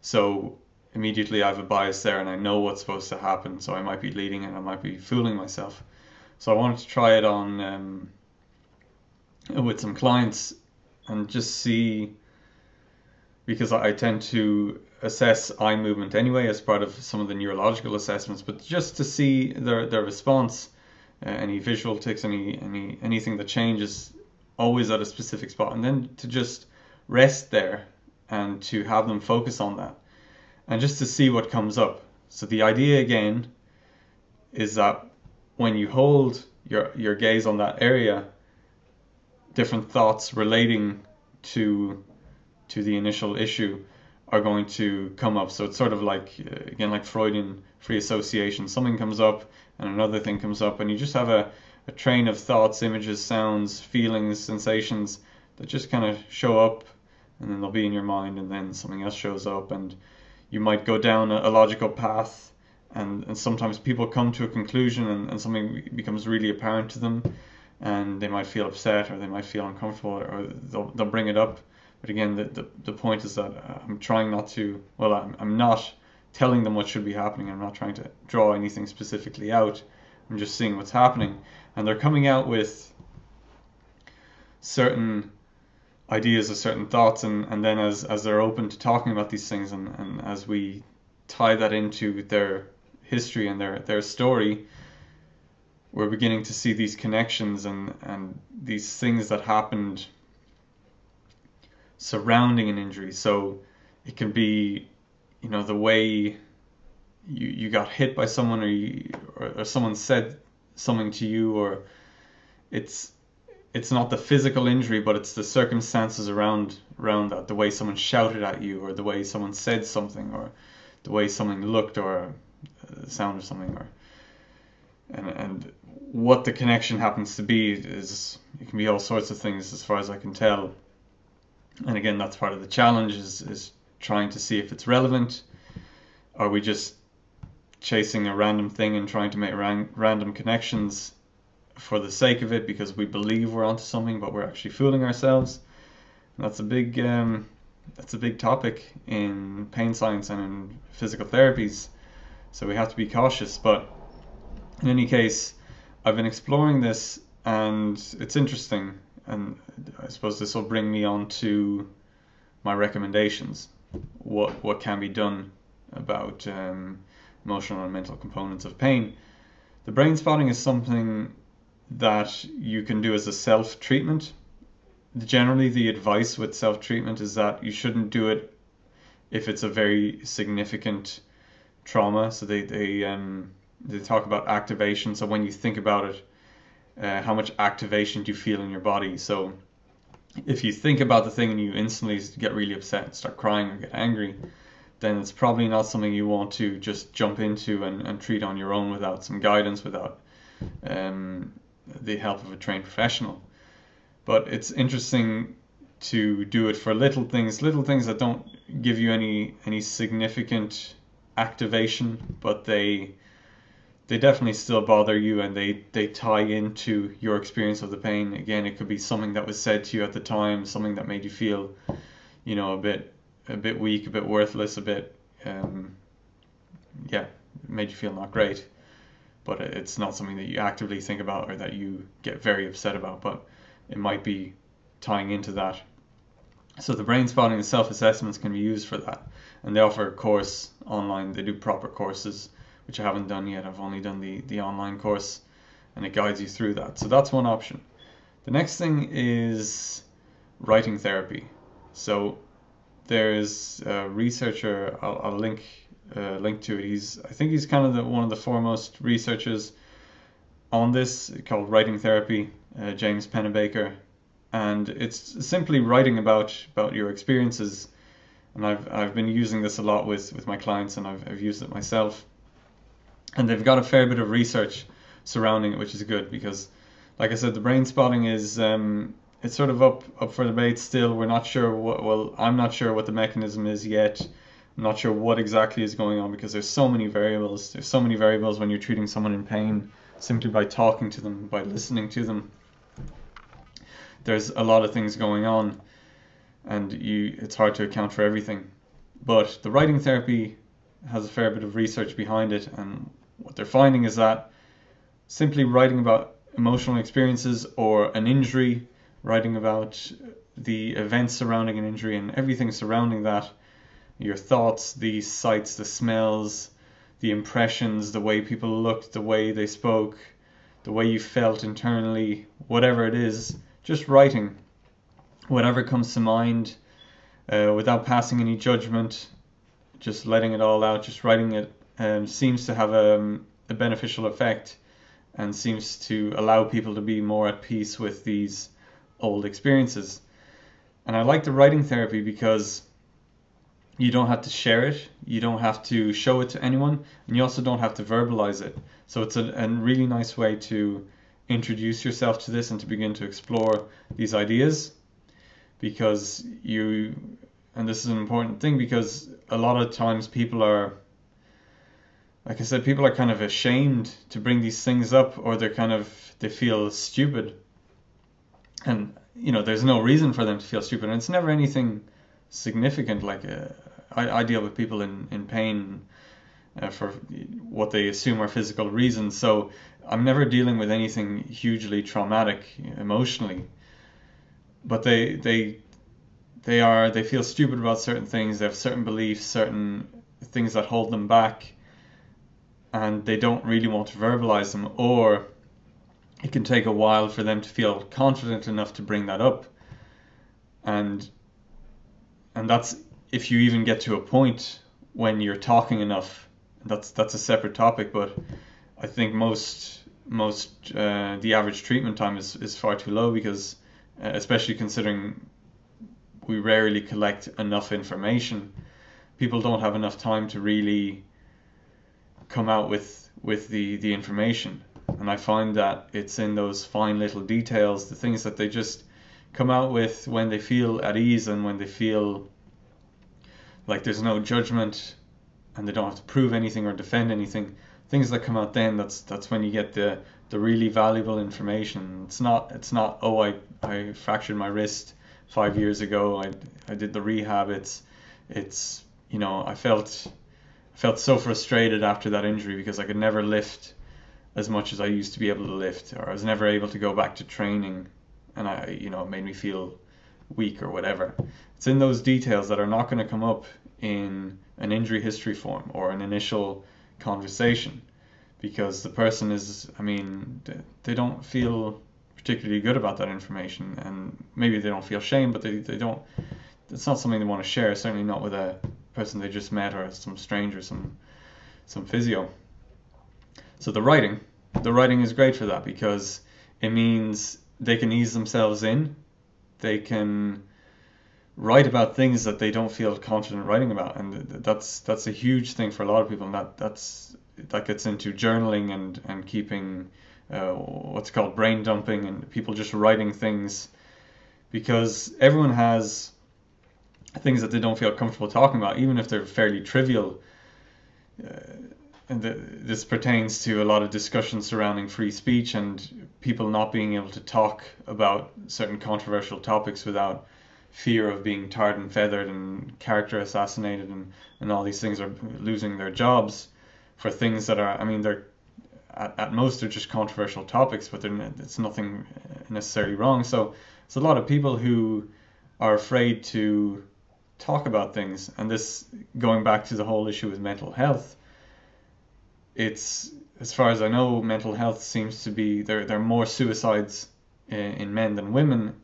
So immediately I have a bias there, and I know what's supposed to happen, so I might be leading and I might be fooling myself. So I wanted to try it on with some clients and just see, because I tend to assess eye movement anyway as part of some of the neurological assessments, but just to see their response, any visual tics, anything that changes, always at a specific spot, and then to just rest there and to have them focus on that, and just to see what comes up. So the idea again is that when you hold your gaze on that area, different thoughts relating to the initial issue are going to come up. So it's sort of like, again, like Freudian free association. Something comes up and another thing comes up, and you just have a train of thoughts, images, sounds, feelings, sensations that just kind of show up, and then they'll be in your mind, and then something else shows up, and you might go down a logical path, and sometimes people come to a conclusion, and something becomes really apparent to them, and they might feel upset, or they might feel uncomfortable, or they'll bring it up. But again, the point is that I'm trying not to, well, I'm not telling them what should be happening. I'm not trying to draw anything specifically out. I'm just seeing what's happening. And they're coming out with certain ideas or certain thoughts, and then as they're open to talking about these things, and as we tie that into their history and their story, we're beginning to see these connections and these things that happened surrounding an injury. So it can be, the way you got hit by someone, or someone said something to you, or it's not the physical injury, but it's the circumstances around that, the way someone shouted at you, or the way someone said something, or the way someone looked, or the sound of something, and what the connection happens to be is, it can be all sorts of things as far as I can tell. And again, that's part of the challenge, is trying to see if it's relevant. Are we just chasing a random thing and trying to make random connections for the sake of it because we believe we're onto something, but we're actually fooling ourselves? And that's a big topic in pain science and in physical therapies. So we have to be cautious. But in any case, I've been exploring this, and it's interesting. And I suppose this will bring me on to my recommendations. What can be done about emotional and mental components of pain. The brain spotting is something that you can do as a self-treatment. Generally, the advice with self-treatment is that you shouldn't do it if it's a very significant trauma. So they talk about activation. So when you think about it, how much activation do you feel in your body? So if you think about the thing and you instantly get really upset and start crying or get angry, then it's probably not something you want to just jump into and treat on your own without some guidance, without the help of a trained professional. But it's interesting to do it for little things that don't give you any significant activation, but they definitely still bother you, and they tie into your experience of the pain. Again, it could be something that was said to you at the time, something that made you feel, a bit weak, a bit worthless, a bit, made you feel not great. But it's not something that you actively think about or that you get very upset about, but it might be tying into that. So the brain spotting and self-assessments can be used for that. And they offer a course online. They do proper courses, which I haven't done yet. I've only done the online course, and it guides you through that. So that's one option. The next thing is writing therapy. So there's a researcher, I'll link to it. I think he's kind of one of the foremost researchers on this, called writing therapy, James Pennebaker. And it's simply writing about your experiences. And I've been using this a lot with my clients, and I've used it myself. And they've got a fair bit of research surrounding it, which is good, because, like I said, the brain spotting is it's sort of up for debate still. We're not sure I'm not sure what the mechanism is yet. I'm not sure what exactly is going on, because there's so many variables. There's so many variables when you're treating someone in pain simply by talking to them, by listening to them. There's a lot of things going on, and it's hard to account for everything. But the writing therapy has a fair bit of research behind it, and what they're finding is that simply writing about emotional experiences or an injury, writing about the events surrounding an injury and everything surrounding that, your thoughts, the sights, the smells, the impressions, the way people looked, the way they spoke, the way you felt internally, whatever it is, just writing whatever comes to mind, without passing any judgment, just letting it all out, just writing it, seems to have a beneficial effect, and seems to allow people to be more at peace with these old experiences. And I like the writing therapy because you don't have to share it, you don't have to show it to anyone, and you also don't have to verbalize it. So it's a really nice way to introduce yourself to this and to begin to explore these ideas, because and this is an important thing, because a lot of times people are, like I said, people are kind of ashamed to bring these things up, or they feel stupid. And there's no reason for them to feel stupid, and it's never anything significant. Like I deal with people in pain for what they assume are physical reasons, so I'm never dealing with anything hugely traumatic emotionally. But they feel stupid about certain things. They have certain beliefs, certain things that hold them back, and they don't really want to verbalize them, or it can take a while for them to feel confident enough to bring that up. And that's if you even get to a point when you're talking enough. That's a separate topic, but I think most the average treatment time is far too low, because especially considering we rarely collect enough information. People don't have enough time to really come out with the information. And I find that it's in those fine little details, the things that they just come out with when they feel at ease and when they feel like there's no judgment and they don't have to prove anything or defend anything. Things that come out then, that's when you get the really valuable information. It's not oh, I fractured my wrist 5 years ago, I did the rehab. It's I felt so frustrated after that injury because I could never lift as much as I used to be able to lift, or I was never able to go back to training, and it made me feel weak or whatever. It's in those details that are not going to come up in an injury history form or an initial conversation, because the person they don't feel particularly good about that information, and maybe they don't feel shame, but they don't, it's not something they want to share, certainly not with a person they just met or some stranger, some physio. So the writing is great for that, because it means they can ease themselves in. They can write about things that they don't feel confident writing about, and that's a huge thing for a lot of people. And that gets into journaling and keeping what's called brain dumping, and people just writing things, because everyone has things that they don't feel comfortable talking about, even if they're fairly trivial. And this pertains to a lot of discussions surrounding free speech and people not being able to talk about certain controversial topics without fear of being tarred and feathered and character assassinated, and all these things, are losing their jobs for things that are, they're at most they're just controversial topics, but it's nothing necessarily wrong. So it's a lot of people who are afraid to talk about things. And this, going back to the whole issue with mental health, it's, as far as I know, mental health seems to be, there are more suicides in men than women,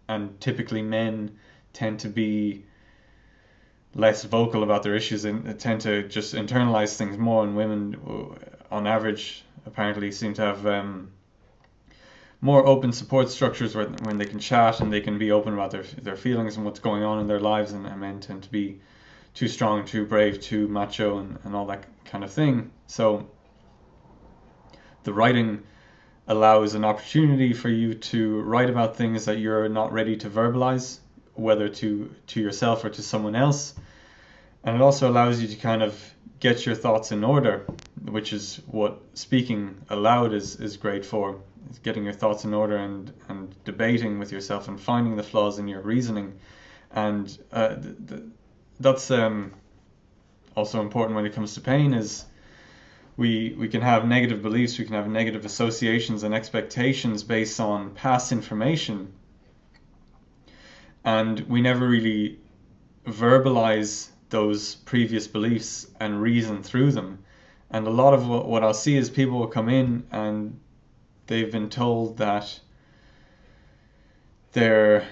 and typically men tend to be less vocal about their issues and tend to just internalize things more, and women on average apparently seem to have more open support structures when they can chat and they can be open about their feelings and what's going on in their lives, and men tend to be too strong, too brave, too macho, and all that kind of thing. So the writing allows an opportunity for you to write about things that you're not ready to verbalize, whether to yourself or to someone else. And it also allows you to kind of get your thoughts in order, which is what speaking aloud is great for. It's getting your thoughts in order and debating with yourself and finding the flaws in your reasoning. And that's also important when it comes to pain, is we can have negative beliefs, we can have negative associations and expectations based on past information, and we never really verbalize those previous beliefs and reason through them. And a lot of what I'll see is people will come in and they've been told that they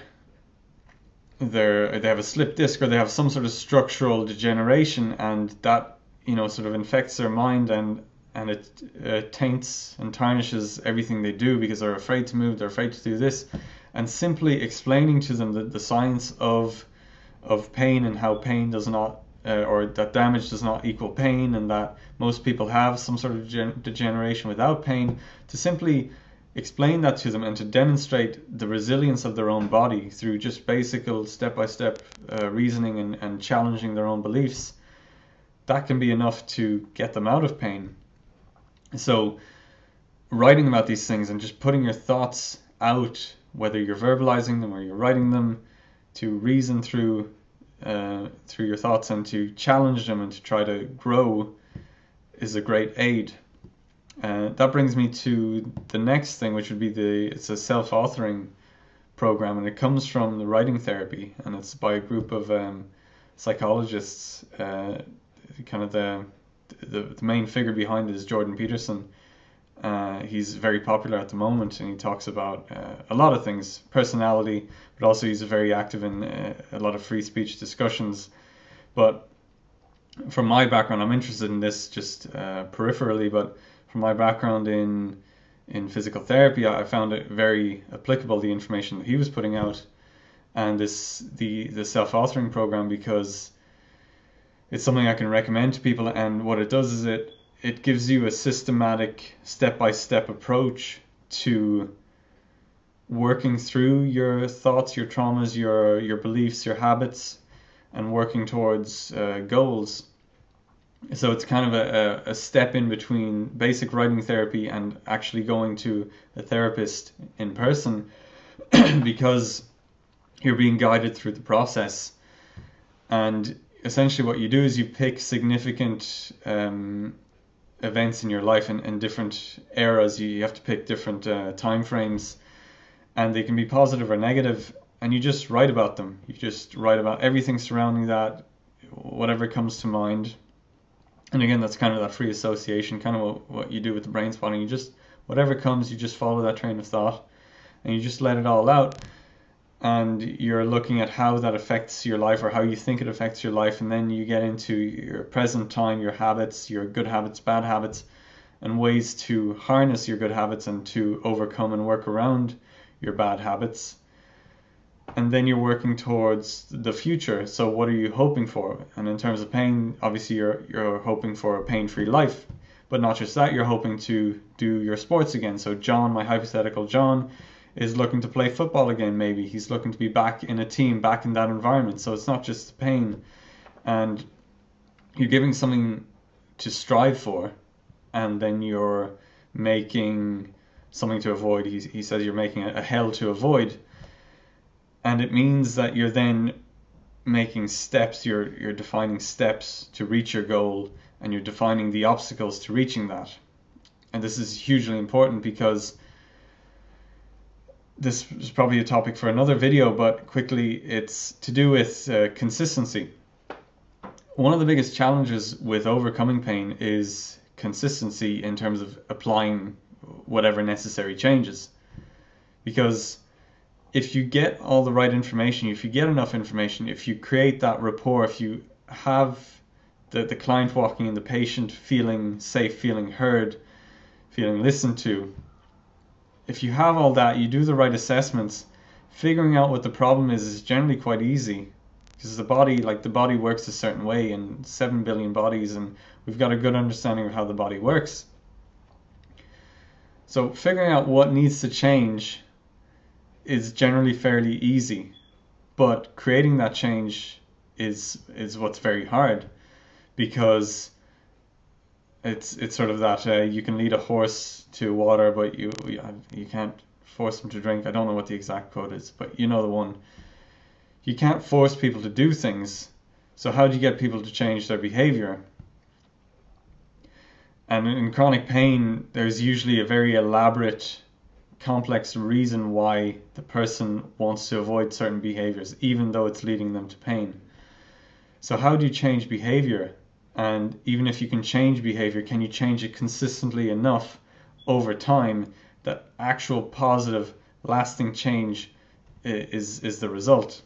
have a slipped disc, or they have some sort of structural degeneration, and that sort of infects their mind, and it taints and tarnishes everything they do, because they're afraid to move, they're afraid to do this. And simply explaining to them the science of pain, and how pain does not or that damage does not equal pain, and that most people have some sort of degeneration without pain, to simply explain that to them and to demonstrate the resilience of their own body through just basic step-by-step reasoning and challenging their own beliefs, that can be enough to get them out of pain. So writing about these things and just putting your thoughts out whether you're verbalizing them or you're writing them, to reason through your thoughts and to challenge them and to try to grow is a great aid. That brings me to the next thing, which would be it's a self-authoring program, and it comes from the writing therapy, and it's by a group of psychologists. Kind of the main figure behind it is Jordan Peterson. He's very popular at the moment, and he talks about a lot of things, personality, but also he's very active in a lot of free speech discussions. But from my background, I'm interested in this just peripherally, but from my background in physical therapy, I found it very applicable, the information that he was putting out, and the self-authoring program, because it's something I can recommend to people. And what it does is it gives you a systematic step-by-step approach to working through your thoughts, your traumas, your beliefs, your habits, and working towards goals. So it's kind of a step in between basic writing therapy and actually going to a therapist in person, because you're being guided through the process. And essentially what you do is you pick significant events in your life in different eras. You have to pick different time frames, and they can be positive or negative, and you just write about them. You just write about everything surrounding that, whatever comes to mind. And again, that's kind of that free association, kind of what you do with the brain spotting. You just, whatever comes, you just follow that train of thought and you just let it all out. And you're looking at how that affects your life, or how you think it affects your life, and then you get into your present time, your habits, your good habits, bad habits, and ways to harness your good habits and to overcome and work around your bad habits. And then you're working towards the future. So what are you hoping for? And in terms of pain, obviously you're hoping for a pain-free life. But not just that, you're hoping to do your sports again. So John, my hypothetical John, is looking to play football again. Maybe he's looking to be back in a team, back in that environment. So it's not just pain, and you're giving something to strive for, and then you're making something to avoid. He says you're making a hell to avoid, and it means that you're then making steps. You're defining steps to reach your goal, and you're defining the obstacles to reaching that. And this is hugely important, because this is probably a topic for another video, but quickly, it's to do with consistency. One of the biggest challenges with overcoming pain is consistency in terms of applying whatever necessary changes. Because if you get all the right information, if you get enough information, if you create that rapport, if you have the client walking in, the patient feeling safe, feeling heard, feeling listened to, if you have all that, you do the right assessments, figuring out what the problem is generally quite easy, because the body works a certain way in 7 billion bodies, and we've got a good understanding of how the body works. So figuring out what needs to change is generally fairly easy, but creating that change is what's very hard, because it's sort of that you can lead a horse to water, but you can't force them to drink. I don't know what the exact quote is, but you know the one. You can't force people to do things, so how do you get people to change their behavior? And in chronic pain, there's usually a very elaborate, complex reason why the person wants to avoid certain behaviors, even though it's leading them to pain. So how do you change behavior? And even if you can change behavior, can you change it consistently enough over time that actual positive, lasting change is the result?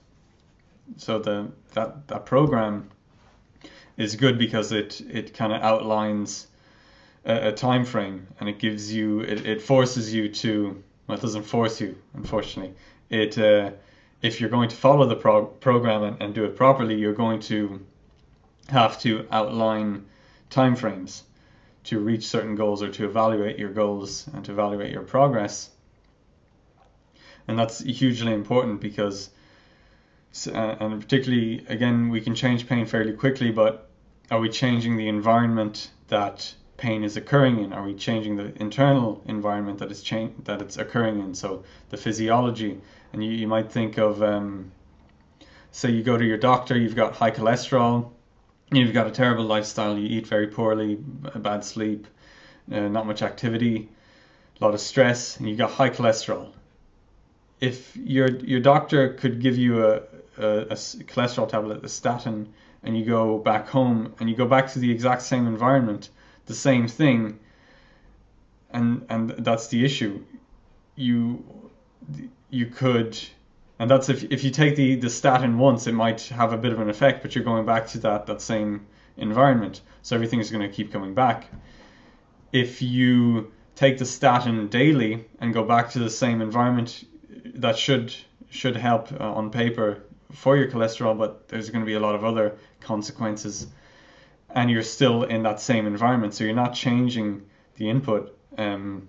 So that program is good because it kind of outlines a time frame, and it gives you, it forces you to, well, it doesn't force you, unfortunately. If you're going to follow the program and do it properly, you're going to have to outline timeframes to reach certain goals, or to evaluate your goals and to evaluate your progress. And that's hugely important, because and particularly, again, we can change pain fairly quickly, but are we changing the environment that pain is occurring in? Are we changing the internal environment that it's occurring in? So the physiology. And you might think of, say you go to your doctor, you've got high cholesterol, you've got a terrible lifestyle, you eat very poorly, bad sleep, not much activity, a lot of stress, and you've got high cholesterol. If your doctor could give you a cholesterol tablet, a statin, and you go back home and you go back to the exact same environment, the same thing, and that's the issue. You could, and that's if you take the statin once, it might have a bit of an effect, but you're going back to that same environment, so everything is going to keep coming back. If you take the statin daily and go back to the same environment, that should help on paper for your cholesterol, but there's going to be a lot of other consequences, and you're still in that same environment, so you're not changing the input. And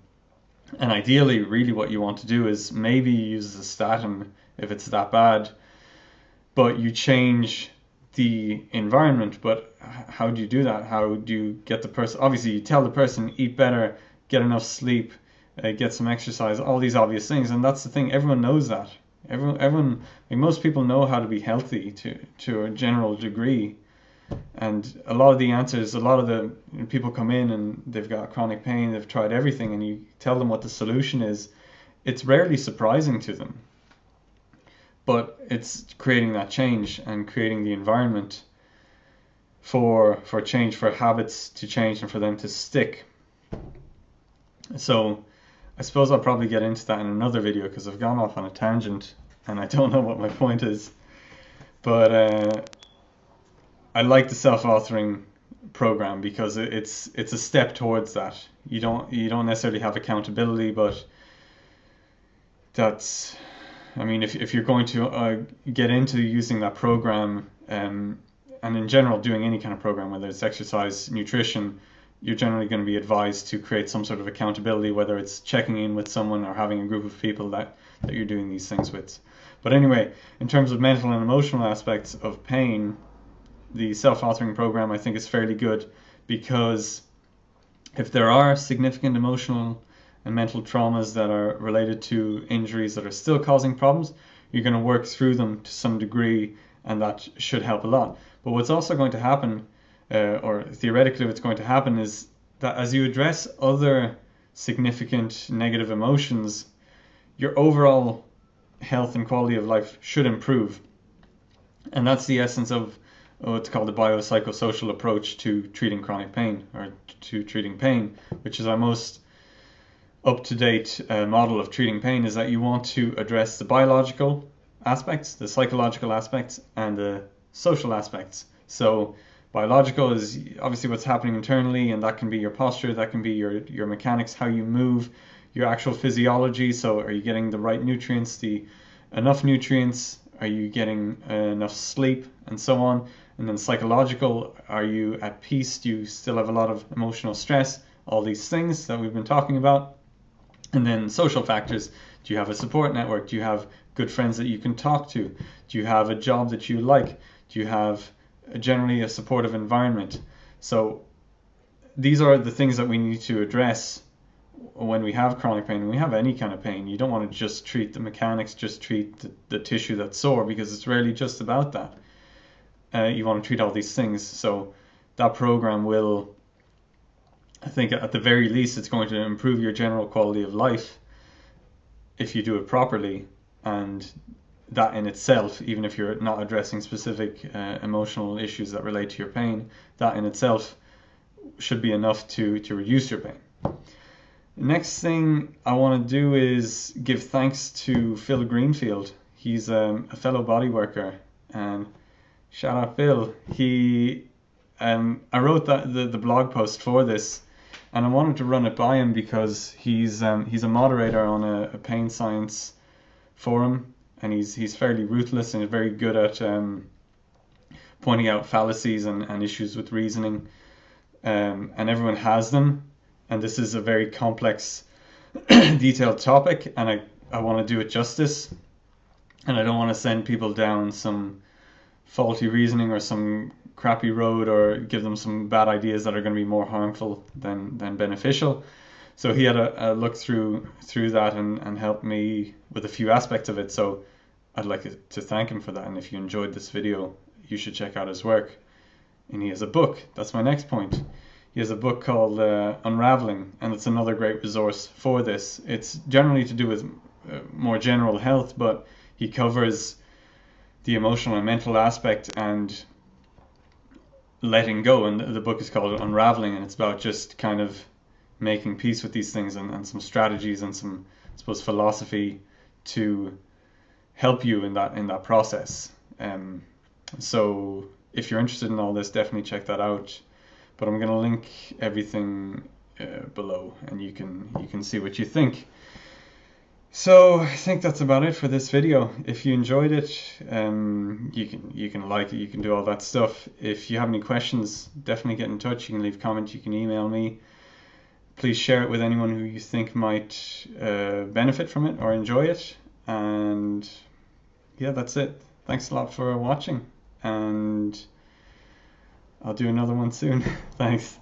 ideally, really what you want to do is maybe use the statin if it's that bad, but you change the environment. But how do you do that? How do you get the person? Obviously, you tell the person, eat better, get enough sleep, get some exercise, all these obvious things. And that's the thing, everyone knows that. Everyone, like most people know how to be healthy to a general degree. And a lot of the answers, a lot of the people come in and they've got chronic pain, they've tried everything, and you tell them what the solution is, it's rarely surprising to them. But it's creating that change and creating the environment for change, for habits to change and for them to stick. So I suppose I'll probably get into that in another video because I've gone off on a tangent and I don't know what my point is. But I like the self-authoring program because it's a step towards that. You don't necessarily have accountability, but that's, I mean, if you're going to get into using that program, and in general doing any kind of program, whether it's exercise, nutrition, you're generally going to be advised to create some sort of accountability, whether it's checking in with someone or having a group of people that you're doing these things with. But anyway, in terms of mental and emotional aspects of pain, the self-authoring program I think is fairly good, because if there are significant emotional and mental traumas that are related to injuries that are still causing problems, you're going to work through them to some degree, and that should help a lot. But what's also going to happen, or theoretically what's going to happen, is that as you address other significant negative emotions, your overall health and quality of life should improve. And that's the essence of what's called the biopsychosocial approach to treating chronic pain, or to treating pain, which is our most up-to-date model of treating pain, is that you want to address the biological aspects, the psychological aspects, and the social aspects. So biological is obviously what's happening internally, and that can be your posture, that can be your mechanics, how you move, your actual physiology. So are you getting the right nutrients, enough nutrients? Are you getting enough sleep, and so on? And then psychological, are you at peace? Do you still have a lot of emotional stress? All these things that we've been talking about. And then social factors, do you have a support network? Do you have good friends that you can talk to? Do you have a job that you like? Do you have generally a supportive environment? So these are the things that we need to address when we have chronic pain. When we have any kind of pain, you don't want to just treat the mechanics, just treat the tissue that's sore, because it's rarely just about that. You want to treat all these things. So that program will, I think at the very least, it's going to improve your general quality of life if you do it properly. And that in itself, even if you're not addressing specific emotional issues that relate to your pain, that in itself should be enough to reduce your pain. Next thing I want to do is give thanks to Phil Greenfield. He's a fellow body worker, and shout out Phil. I wrote the blog post for this, and I wanted to run it by him because he's a moderator on a pain science forum, and he's fairly ruthless and very good at pointing out fallacies and issues with reasoning, and everyone has them. And this is a very complex, detailed topic, and I want to do it justice. And I don't want to send people down some faulty reasoning or some crappy road or give them some bad ideas that are going to be more harmful than beneficial. So he had a look through that and helped me with a few aspects of it. So I'd like to thank him for that. And if you enjoyed this video, you should check out his work. And he has a book. That's my next point. He has a book called Unravelling, and it's another great resource for this. It's generally to do with more general health, but he covers the emotional and mental aspect and letting go. And the book is called Unravelling, and it's about just kind of making peace with these things and some strategies and some, I suppose, philosophy to help you in that process. So if you're interested in all this, definitely check that out. But I'm going to link everything below, and you can see what you think. So I think that's about it for this video. If you enjoyed it, you can like it, you can do all that stuff. If you have any questions, definitely get in touch. You can leave comments, you can email me. Please share it with anyone who you think might benefit from it or enjoy it. And yeah, that's it. Thanks a lot for watching, and I'll do another one soon. Thanks.